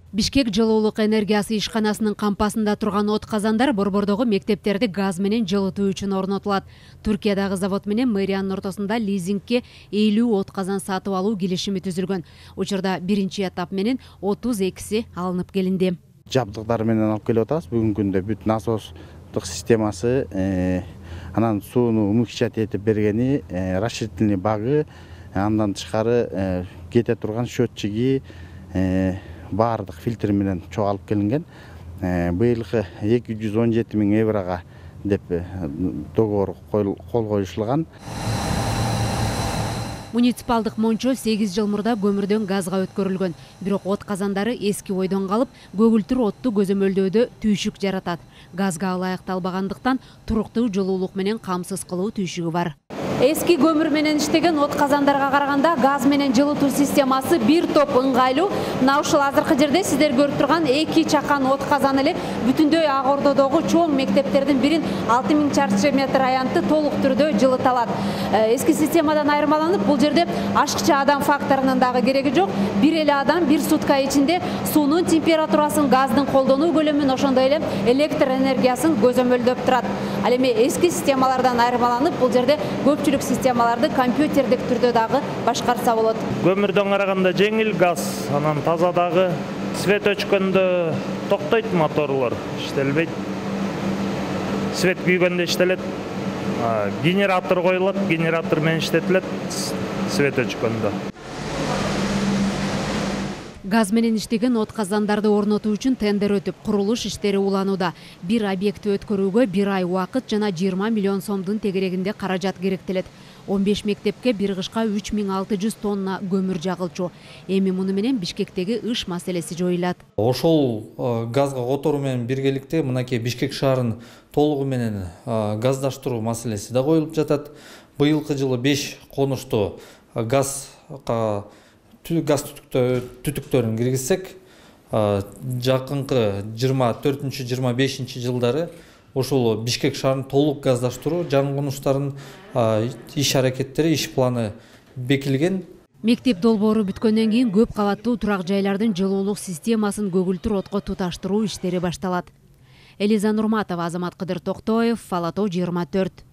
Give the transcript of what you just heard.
Бишкек жылуулук энергиясы ишканасынын кампасында турган от казандар Борбордогу мектептерди газ менен жылытуу үчүн орнотулат. Түркиядагы завод менен мэриянын ортосунда лизингке 50 от казан сатып алуу келишими түзүлгөн. Учурда биринчи этап менен 32си алынып келинди. Жабдыктар менен алып келип атабыз. Бүгүнкү күндө бүт насостук системасы, анан сууну умыкчат этип бергени, расширительный багы, андан тышкары кете турган счетчиги, баардык фильтр менен чогулуп келинген. Быйылкы 217 000 еврога деп договор кол коюшулган. Муниципалдык мончо 8 жыл мурда көмүрдөн газга өткөрүлгөн. Бирок от казандары эски ойдон калып, көгүлтүр отту көзөмөлдөөдө түйшүк жаратат. Газга ылайыкталбагандыктан туруктуу жылуулук менен камсыз кылуу түйшүгү бар. Эски көмүр менен иштеген от казандарга караганда газ менен жылытуу системасы бир топ ыңгайлуу. Мына ушул азыркы жерде сиздер көрүп турган 2 чакан от казаны эле бүтүндөй Ак Ордодогу чоң мектептердин бирин 6000 чарчы метр аянтты толук түрдө жылыта алат. Эски системадан айырмаланып, бул жерде ашыкча адам факторунун дагы кереги жок. Бир эле адам бир сутка ичинде суунун температурасын, газдын колдонуу көлөмүн, ошондой эле электр энергиясын көзөмөлдөп турат. Ал эми эски системалардан айырмаланып, бул жерде көпчүлүк системаларды компьютердик түрдө дагы башкарса болот. Көмүрдөн караганда жеңил газ, анан таза дагы свет өчкөндө токтойт моторлор, иштелбейт. Свет күйгөндө иштелет. Генератор коюлат, генератор менен иштетилет свет өчкөндө. Газ менен иштеген от казандарды орнотуу үчүн тендер өтүп, курулуш иштери уланууда. Бир объектти өткөрүүгө 1 ай убакыт жана 20 миллион сомдун тегерегинде каражат керектелет. 15 мектепке бир кышка 3600 тонна көмүр жагылчу. Эми муну менен Бишкектеги ыш маселеси жоюлат. Ошол газга которуу менен биргеликте мынакей Бишкек шаарын толугу менен газдаштыруу маселеси да коюлуп жатат. Быйылкы жылы 5 конушту газ түтүктөрүн киргизсек, жакынкы 24-25 жылдары ошол Бишкек шаарын толук газдаштыруу жаңы конуштарын иш аракеттери, иш планы бекилген. Мектеп долбоору бүткөндөн кийин көп кабаттуу турак жайлардын жылуулук системасын көгүлтүр отко туташтыруу иштери башталат. Элиза Нурматова, Азамат Кыдыр Токтоев, Фалато 24.